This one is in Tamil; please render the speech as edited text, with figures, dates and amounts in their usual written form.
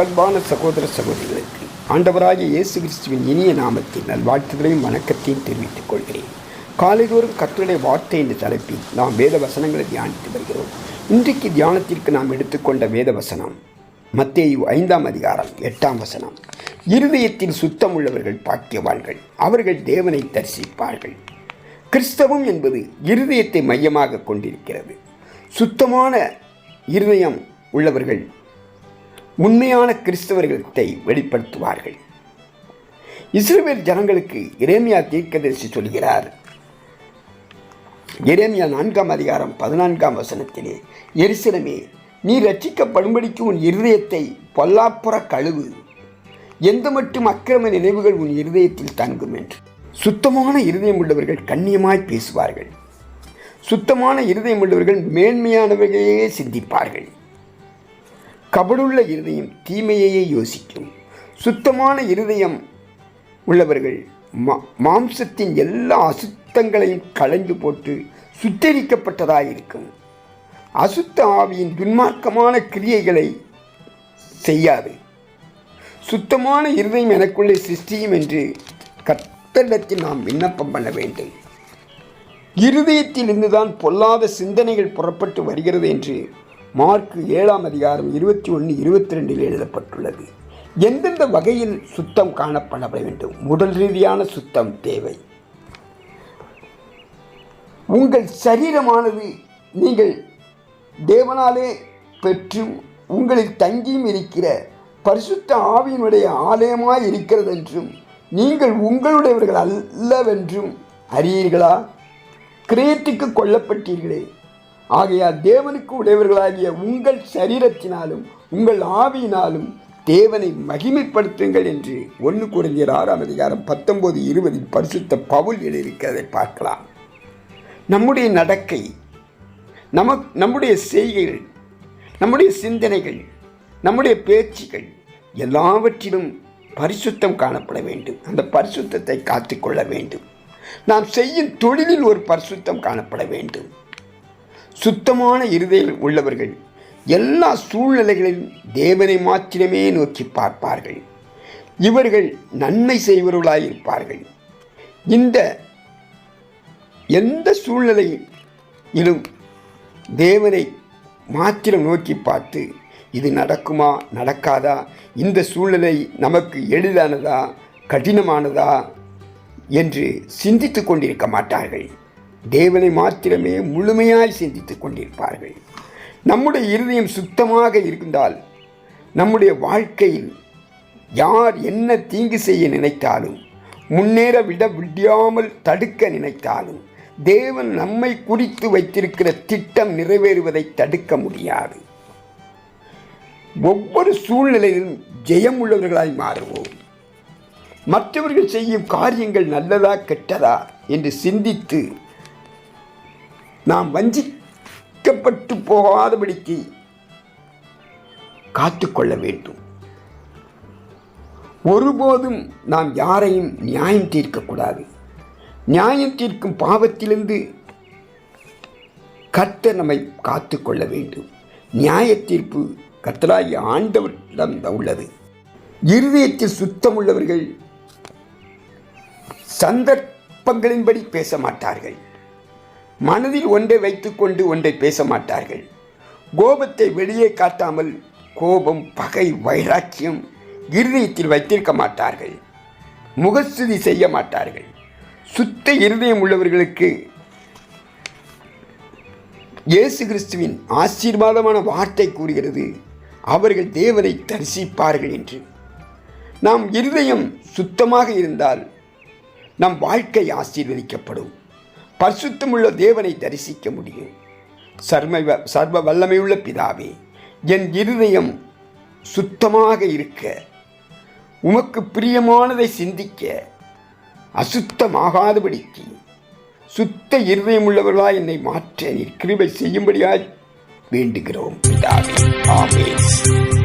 எனக்கு அன்பான சகோதர சகோதரிகளுக்கு ஆண்டவராகிய இயேசு கிறிஸ்துவின் இனிய நாமத்தில் நல்வாழ்த்துகளையும் வணக்கத்தையும் தெரிவித்துக் கொள்கிறேன். காலைதோறும் கர்த்தருடைய வார்த்தை என்ற தலைப்பில் நாம் வேத வசனங்களை தியானித்து வருகிறோம். இன்றைக்கு தியானத்திற்கு நாம் எடுத்துக்கொண்ட வேத வசனம் மத்தேயு 5ஆம் அதிகாரம் 8ஆம் வசனம். இருதயத்தில் சுத்தம் உள்ளவர்கள் பாக்கியவான்கள், அவர்கள் தேவனை தரிசிப்பார்கள். கிறிஸ்தவம் என்பது இருதயத்தை மையமாக கொண்டிருக்கிறது. சுத்தமான இருதயம் உள்ளவர்கள் உண்மையான கிறிஸ்தவர்களை வெளிப்படுத்துவார்கள். இஸ்ரவேல் ஜனங்களுக்கு எரேமியா தீர்க்கதரிசி சொல்கிறார். எரேமியா 4ஆம் அதிகாரம் 14ஆம் வசனத்திலே, எருசலேமே, நீ ரட்சிக்கப்படும்படிக்கு உன் இருதயத்தை பொல்லாப்புற கழுவு, எந்த மட்டும் அக்கிரம நினைவுகள் உன் இருதயத்தில் தங்கும் என்று. சுத்தமான இருதயம் உள்ளவர்கள் கண்ணியமாய் பேசுவார்கள். சுத்தமான இருதயம் உள்ளவர்கள் மேன்மையானவர்களையே சிந்திப்பார்கள். கபடுள்ள இருதயம் தீமையையே யோசிக்கும். சுத்தமான இருதயம் உள்ளவர்கள் மாம்சத்தின் எல்லா அசுத்தங்களையும் களைந்து போட்டு சுத்தரிக்கப்பட்டதாயிருக்கும். அசுத்த ஆவியின் துன்மார்க்கமான கிரியைகளை செய்யாது. சுத்தமான இருதயம் எனக்குள்ளே சிருஷ்டியும் என்று கர்த்தரிடத்தில் நாம் விண்ணப்பம் பண்ண வேண்டும். இருதயத்தில் இருந்துதான் பொல்லாத சிந்தனைகள் புறப்பட்டு வருகிறது என்று மார்க் 7ஆம் அதிகாரம் 21-22 எழுதப்பட்டுள்ளது. எந்தெந்த வகையில் சுத்தம் காணப்பட வேண்டும்? முதல் ரீதியான சுத்தம் தேவை. உங்கள் சரீரமானது நீங்கள் தேவனாலே பெற்று உங்களில் தங்கியும் இருக்கிற பரிசுத்த ஆவியினுடைய ஆலயமாய் இருக்கிறது என்றும் நீங்கள் உங்களுடையவர்கள் அல்லவென்றும் அறியீர்களா? கிரயத்துக்கு கொல்லப்பட்டீர்களே, ஆகையால் தேவனுக்கு உடையவர்களாகிய உங்கள் சரீரத்தினாலும் உங்கள் ஆவியினாலும் தேவனை மகிமைப்படுத்துங்கள் என்று 1 கொரிந்தியர் 6ஆம் அதிகாரம் 19-20 பரிசுத்த பவுல் எழுதியிருக்கிறதை பார்க்கலாம். நம்முடைய நடக்கை, நம்முடைய செய்கைகள், நம்முடைய சிந்தனைகள், நம்முடைய பேச்சுகள் எல்லாவற்றிலும் பரிசுத்தம் காணப்பட வேண்டும். அந்த பரிசுத்தத்தை காத்துக்கொள்ள வேண்டும். நாம் செய்யும் தொழிலில் ஒரு பரிசுத்தம் காணப்பட வேண்டும். சுத்தமான இருதயம் உள்ளவர்கள் எல்லா சூழ்நிலைகளிலும் தேவனை மாத்திரமே நோக்கி பார்ப்பார்கள். இவர்கள் நன்மை செய்வர்களாயிருப்பார்கள். எந்த சூழ்நிலையிலும் தேவனை மாத்திரம் நோக்கி பார்த்து, இது நடக்குமா நடக்காதா, இந்த சூழ்நிலை நமக்கு எளிதானதா கடினமானதா என்று சிந்தித்து கொண்டிருக்க மாட்டார்கள். தேவனை மாத்திரமே முழுமையாய் சிந்தித்துக் கொண்டிருப்பார்கள். நம்முடைய இருதயம் சுத்தமாக இருந்தால் நம்முடைய வாழ்க்கையில் யார் என்ன தீங்கு செய்ய நினைத்தாலும், முன்னேற விடாமல் தடுக்க நினைத்தாலும், தேவன் நம்மை குறித்து வைத்திருக்கிற திட்டம் நிறைவேறுவதை தடுக்க முடியாது. ஒவ்வொரு சூழ்நிலையிலும் ஜெயம் உள்ளவர்களாய் மாறுவோம். மற்றவர்கள் செய்யும் காரியங்கள் நல்லதா கெட்டதா என்று சிந்தித்து நாம் வஞ்சிக்கப்பட்டு போகாதபடிக்கு காத்துக்கொள்ள வேண்டும். ஒருபோதும் நாம் யாரையும் நியாயம் தீர்க்கக்கூடாது. நியாயம் தீர்க்கும் பாவத்திலிருந்து கர்த்தர் நம்மை காத்துக்கொள்ள வேண்டும். நியாய தீர்ப்பு கர்த்தராகிய ஆண்டவரிடம் உள்ளது. இருதயத்தில் சுத்தம் உள்ளவர்கள் சந்தர்ப்பங்களின்படி பேச மாட்டார்கள். மனதில் ஒன்றை வைத்துக்கொண்டு ஒன்றை பேச மாட்டார்கள். கோபத்தை வெளியே காட்டாமல் கோபம், பகை, வைராக்கியம் இருதயத்தில் வைத்திருக்க மாட்டார்கள். முகஸ்துதி செய்ய மாட்டார்கள். சுத்த இருதயம் உள்ளவர்களுக்கு இயேசு கிறிஸ்துவின் ஆசீர்வாதமான வார்த்தை கூறுகிறது, அவர்கள் தேவனை தரிசிப்பார்கள் என்று. நாம் இருதயம் சுத்தமாக இருந்தால் நம் வாழ்க்கை ஆசீர்வதிக்கப்படும். பரிசுத்தமுள்ள தேவனை தரிசிக்க முடியும். சர்வ வல்லமையுள்ள பிதாவே, என் இருதயம் சுத்தமாக இருக்க, உமக்கு பிரியமானதை சிந்திக்க, அசுத்தமாகாதபடிக்கு சுத்த இருதயம் உள்ளவர்களாய் என்னை மாற்ற நீர் கிருபை செய்யும்படியாய் வேண்டுகிறோம் பிதாவே. ஆமென்.